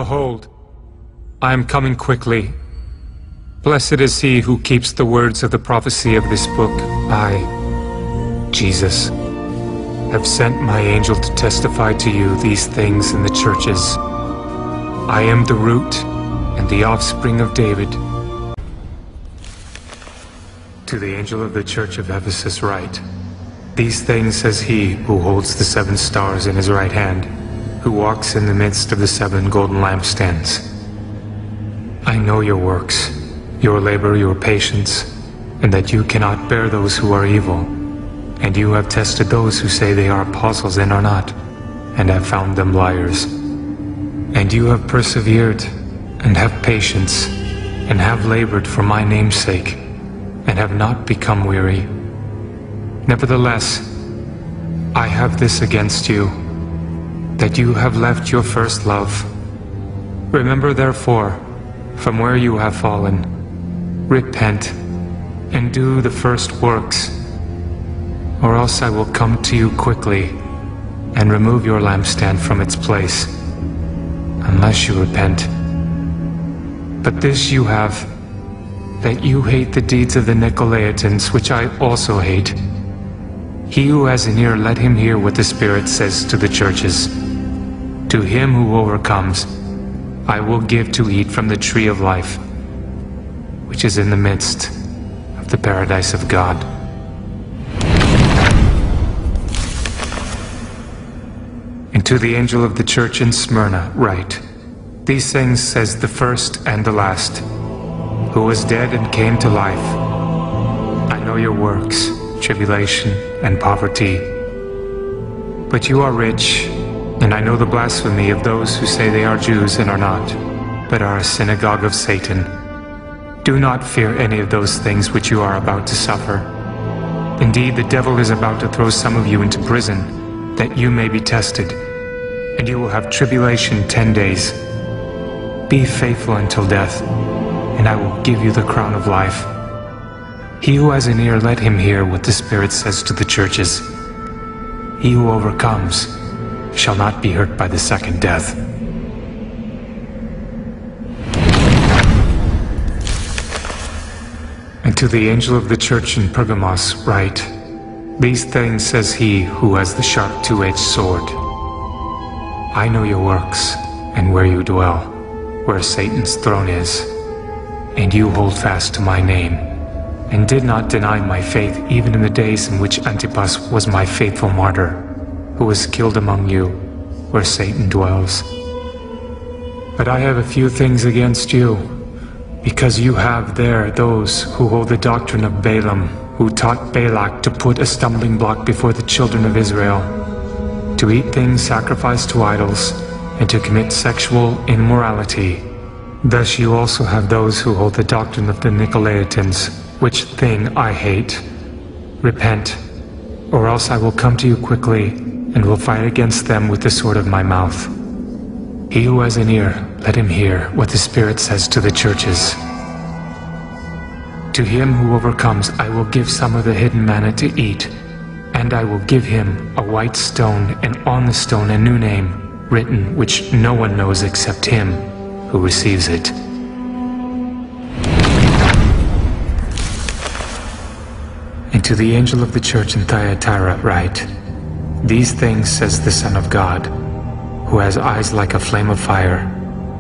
Behold, I am coming quickly. Blessed is he who keeps the words of the prophecy of this book. I, Jesus, have sent my angel to testify to you these things in the churches. I am the root and the offspring of David. To the angel of the church of Ephesus write, these things says he who holds the 7 stars in his right hand, who walks in the midst of the 7 golden lampstands. I know your works, your labor, your patience, and that you cannot bear those who are evil. And you have tested those who say they are apostles and are not, and have found them liars. And you have persevered, and have patience, and have labored for my name's sake, and have not become weary. Nevertheless, I have this against you, that you have left your first love. Remember therefore, from where you have fallen, repent, and do the first works, or else I will come to you quickly, and remove your lampstand from its place, unless you repent. But this you have, that you hate the deeds of the Nicolaitans, which I also hate. He who has an ear, let him hear what the Spirit says to the churches. To him who overcomes, I will give to eat from the tree of life, which is in the midst of the paradise of God. And to the angel of the church in Smyrna write, these things says the first and the last, who was dead and came to life. I know your works, tribulation and poverty, but you are rich, and I know the blasphemy of those who say they are Jews and are not, but are a synagogue of Satan. Do not fear any of those things which you are about to suffer. Indeed, the devil is about to throw some of you into prison, that you may be tested, and you will have tribulation 10 days. Be faithful until death, and I will give you the crown of life. He who has an ear, let him hear what the Spirit says to the churches. He who overcomes shall not be hurt by the second death. And to the angel of the church in Pergamos write, these things says he who has the sharp two-edged sword. I know your works, and where you dwell, where Satan's throne is, and you hold fast to my name, and did not deny my faith even in the days in which Antipas was my faithful martyr, who was killed among you, where Satan dwells. But I have a few things against you, because you have there those who hold the doctrine of Balaam, who taught Balak to put a stumbling block before the children of Israel, to eat things sacrificed to idols, and to commit sexual immorality. Thus you also have those who hold the doctrine of the Nicolaitans, which thing I hate. Repent, or else I will come to you quickly, and will fight against them with the sword of my mouth. He who has an ear, let him hear what the Spirit says to the churches. To him who overcomes, I will give some of the hidden manna to eat, and I will give him a white stone, and on the stone a new name written, which no one knows except him who receives it. And to the angel of the church in Thyatira write, these things says the Son of God, who has eyes like a flame of fire,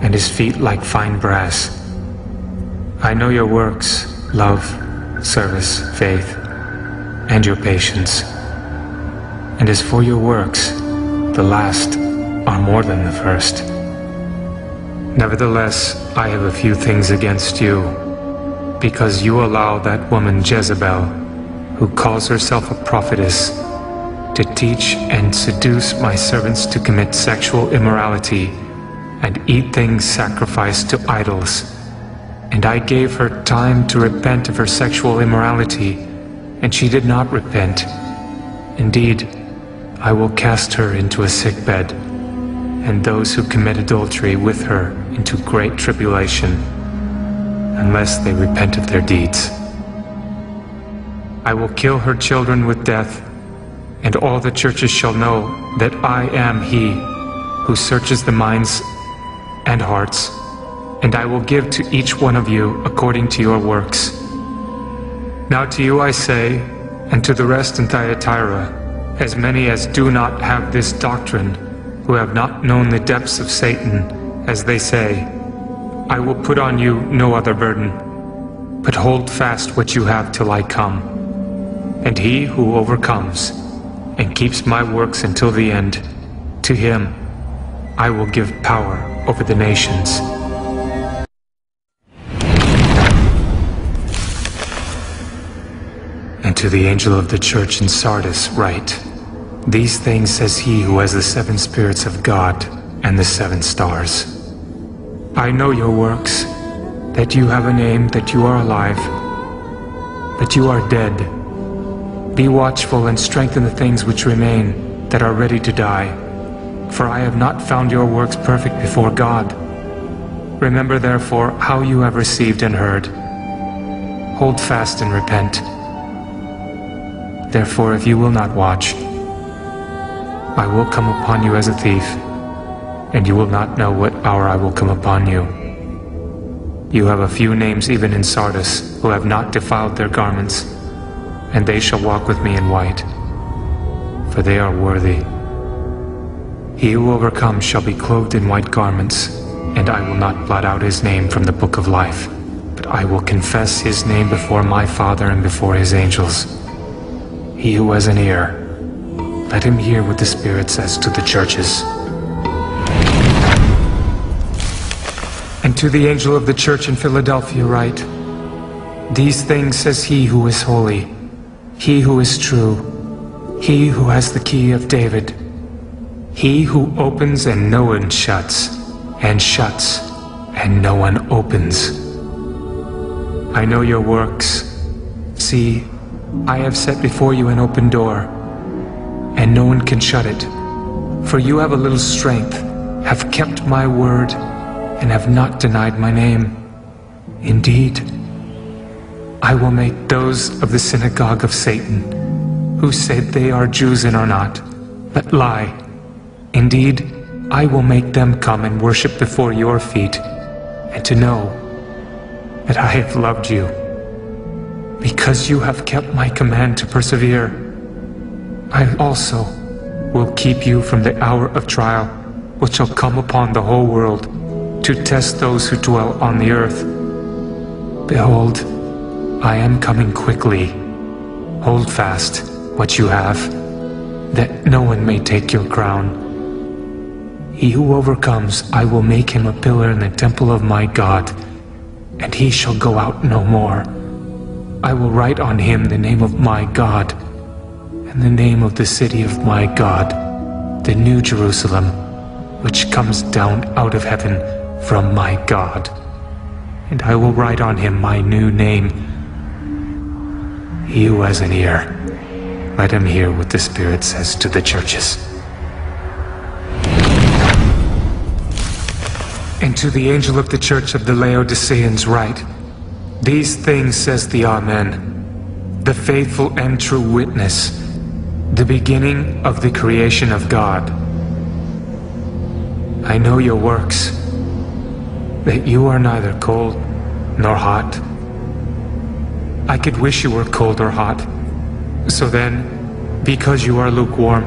and his feet like fine brass. I know your works, love, service, faith, and your patience. And as for your works, the last are more than the first. Nevertheless, I have a few things against you, because you allow that woman Jezebel, who calls herself a prophetess, to teach and seduce my servants to commit sexual immorality and eat things sacrificed to idols. And I gave her time to repent of her sexual immorality, and she did not repent. Indeed, I will cast her into a sickbed, and those who commit adultery with her into great tribulation, unless they repent of their deeds. I will kill her children with death, and all the churches shall know that I am he who searches the minds and hearts, and I will give to each one of you according to your works. Now to you I say, and to the rest in Thyatira, as many as do not have this doctrine, who have not known the depths of Satan, as they say, I will put on you no other burden, but hold fast what you have till I come. And he who overcomes and keeps my works until the end, to him I will give power over the nations. And to the angel of the church in Sardis write, these things says he who has the 7 spirits of God and the 7 stars. I know your works, that you have a name, that you are alive, but you are dead. Be watchful and strengthen the things which remain, that are ready to die. For I have not found your works perfect before God. Remember therefore how you have received and heard. Hold fast and repent. Therefore if you will not watch, I will come upon you as a thief, and you will not know what hour I will come upon you. You have a few names even in Sardis, who have not defiled their garments, and they shall walk with me in white, for they are worthy. He who overcomes shall be clothed in white garments, and I will not blot out his name from the book of life, but I will confess his name before my Father and before his angels. He who has an ear, let him hear what the Spirit says to the churches. And to the angel of the church in Philadelphia write, these things says he who is holy, he who is true, he who has the key of David, he who opens and no one shuts, and shuts and no one opens. I know your works. See, I have set before you an open door, and no one can shut it. For you have a little strength, have kept my word, and have not denied my name. Indeed, I will make those of the synagogue of Satan, who say they are Jews and are not, but lie. Indeed, I will make them come and worship before your feet, and to know that I have loved you, because you have kept my command to persevere. I also will keep you from the hour of trial, which shall come upon the whole world, to test those who dwell on the earth. Behold, I am coming quickly. Hold fast what you have, that no one may take your crown. He who overcomes, I will make him a pillar in the temple of my God, and he shall go out no more. I will write on him the name of my God, and the name of the city of my God, the New Jerusalem, which comes down out of heaven from my God. And I will write on him my new name. He who has an ear, let him hear what the Spirit says to the churches. And to the angel of the church of the Laodiceans write, these things says the Amen, the faithful and true witness, the beginning of the creation of God. I know your works, that you are neither cold nor hot. I could wish you were cold or hot. So then, because you are lukewarm,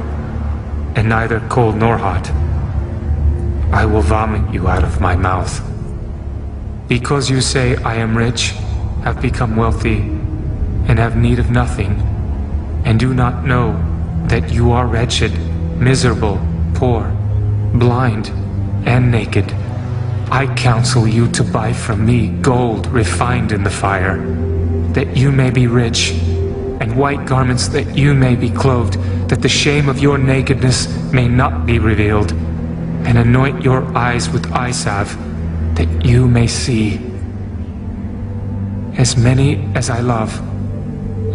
and neither cold nor hot, I will vomit you out of my mouth. Because you say, I am rich, have become wealthy, and have need of nothing, and do not know that you are wretched, miserable, poor, blind, and naked, I counsel you to buy from me gold refined in the fire, that you may be rich, and white garments that you may be clothed, that the shame of your nakedness may not be revealed, and anoint your eyes with eye salve, that you may see. As many as I love,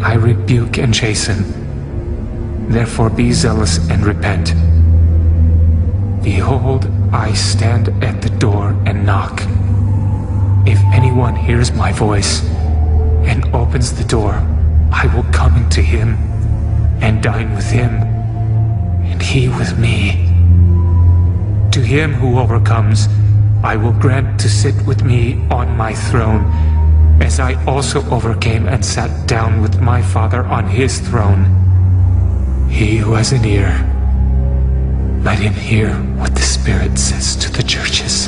I rebuke and chasten. Therefore be zealous and repent. Behold, I stand at the door and knock. If anyone hears my voice and opens the door, I will come into him and dine with him, and he with me. To him who overcomes, I will grant to sit with me on my throne, as I also overcame and sat down with my Father on his throne. He who has an ear, let him hear what the Spirit says to the churches.